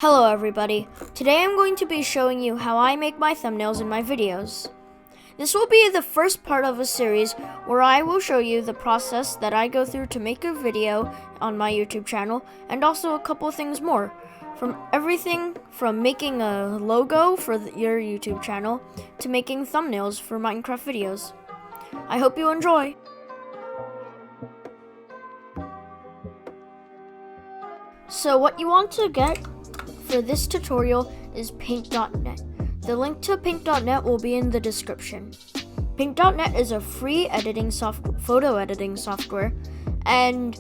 Hello everybody, today I'm going to be showing you how I make my thumbnails in my videos. This will be the first part of a series where I will show you the process that I go through to make a video on my YouTube channel and also a couple things more. From everything from making a logo for your YouTube channel to making thumbnails for Minecraft videos. I hope you enjoy! So what you want to get for this tutorial is Paint.net. The link to Paint.net will be in the description. Paint.net is a free photo editing software, and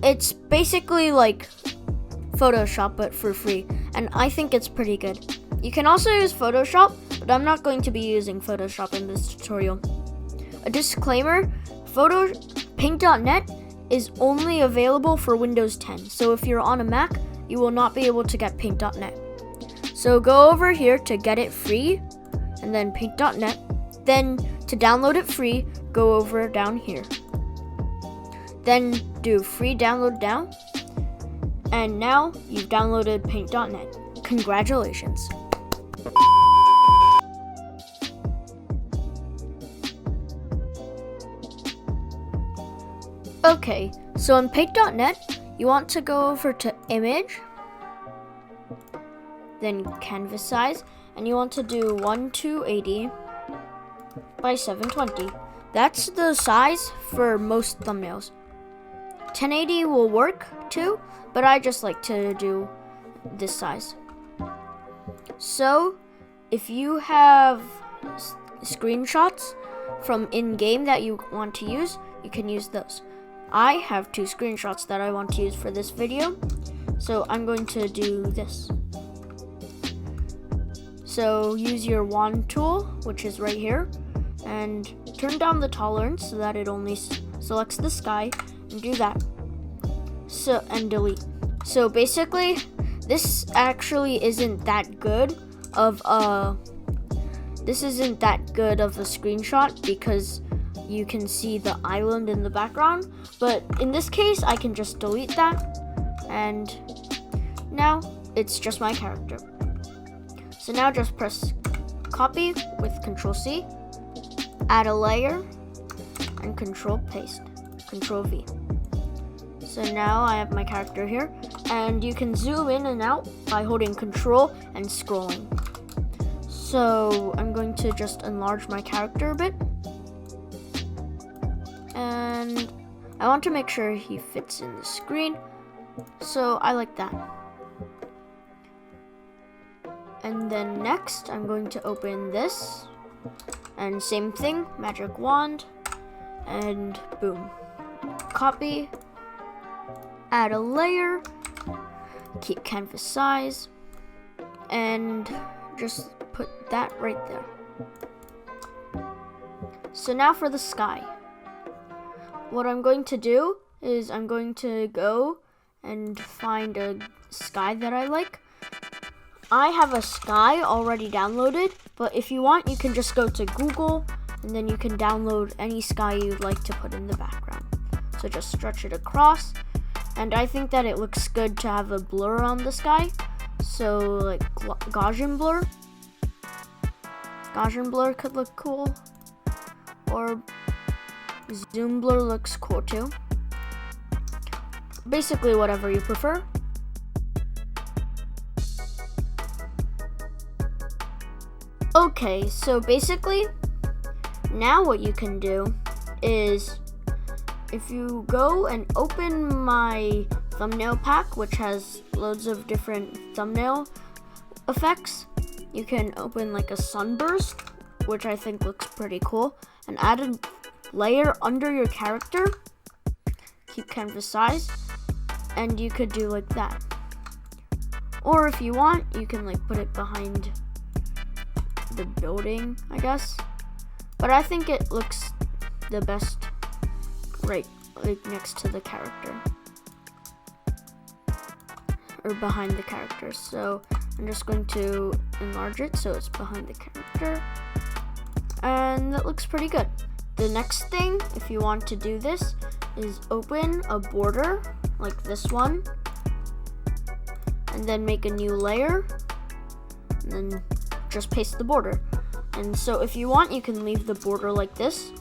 it's basically like Photoshop but for free, and I think it's pretty good. You can also use Photoshop, but I'm not going to be using Photoshop in this tutorial. A disclaimer, Paint.net is only available for Windows 10, so if you're on a Mac, you will not be able to get Paint.net. So go over here to get it free, and then Paint.net. Then to download it free, go over down here. Then do free download down. And now you've downloaded Paint.net. Congratulations. Okay, so in Paint.net, you want to go over to Image, then Canvas Size, and you want to do 1280 by 720. That's the size for most thumbnails. 1080 will work too, but I just like to do this size. So, if you have screenshots from in-game that you want to use, you can use those. I have 2 screenshots that I want to use for this video, so I'm going to do this. So use your wand tool, which is right here, and turn down the tolerance so that it only selects the sky, and do that. So, and delete. So basically, this actually isn't that good of a screenshot because you can see the island in the background, but in this case I can just delete that, and now it's just my character. So now just press copy with Control C, add a layer, and Control paste, Control V. So now I have my character here, and you can zoom in and out by holding Control and scrolling. So I'm going to just enlarge my character a bit. And I want to make sure he fits in the screen, so I like that. And then next, I'm going to open this, and same thing, magic wand, and boom. Copy, add a layer, keep canvas size, and just put that right there. So now for the sky. What I'm going to do is I'm going to go and find a sky that I like. I have a sky already downloaded, but if you want, you can just go to Google and then you can download any sky you'd like to put in the background. So just stretch it across, and I think that it looks good to have a blur on the sky. So like Gaussian blur. Gaussian blur could look cool, or zoom blur looks cool too. Basically whatever you prefer. Okay, so basically now what you can do is if you go and open my thumbnail pack, which has loads of different thumbnail effects, you can open like a sunburst, which I think looks pretty cool, and add a layer under your character, keep canvas size, and you could do like that. Or if you want, you can like put it behind the building, I guess. But I think it looks the best right like next to the character, or behind the character. So I'm just going to enlarge it so it's behind the character, and that looks pretty good. The next thing, if you want to do this, is open a border like this one, and then make a new layer, and then just paste the border. And so if you want, you can leave the border like this,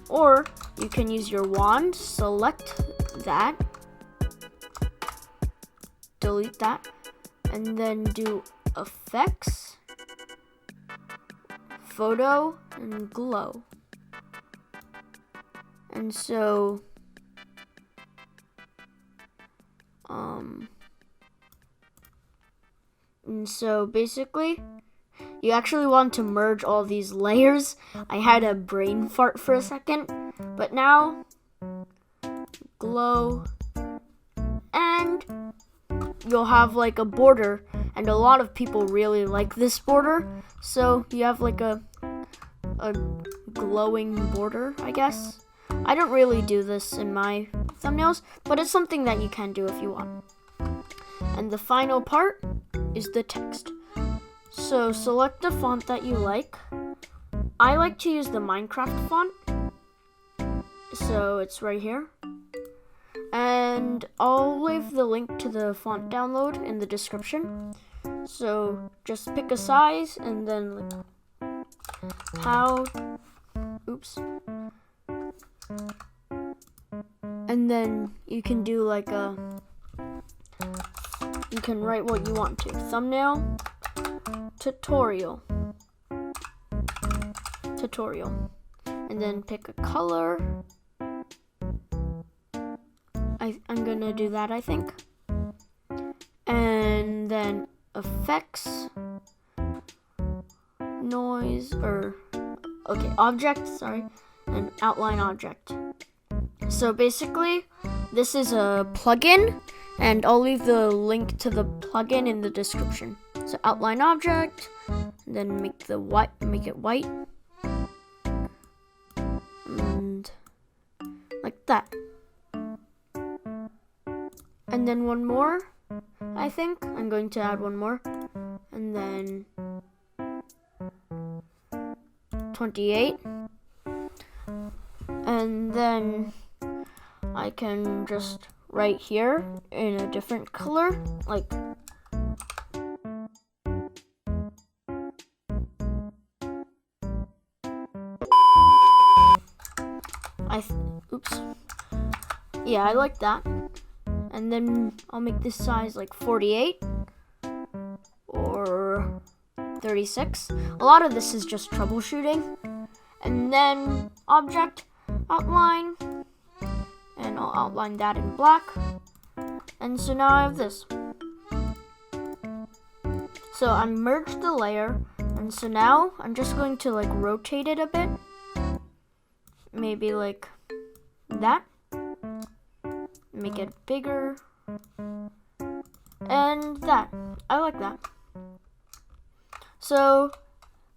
or you can use your wand, select that, delete that, and then do effects, photo, and glow. And so basically you actually want to merge all these layers. I had a brain fart for a second, but now glow, and you'll have like a border, and a lot of people really like this border, so you have like a glowing border, I guess. I don't really do this in my thumbnails, but it's something that you can do if you want. And the final part is the text. So select the font that you like. I like to use the Minecraft font, so it's right here. And I'll leave the link to the font download in the description. So just pick a size and then and then you can do like you can write what you want to. Thumbnail, tutorial, and then pick a color. I'm gonna do that, I think. And then effects, noise, object, and outline object. So basically, this is a plugin, and I'll leave the link to the plugin in the description. So outline object, and then make it white, and like that. And then one more, I think. I'm going to add one more. And then 28. And then I can just write here in a different color, like I like that. And then I'll make this size like 48 or 36. A lot of this is just troubleshooting. And then object, outline, and I'll outline that in black. And so now I have this. So I merged the layer, and so now I'm just going to like rotate it a bit. Maybe like that. Make it bigger. And that. I like that. So,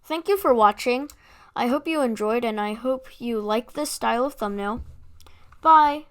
thank you for watching. I hope you enjoyed, and I hope you like this style of thumbnail. Bye!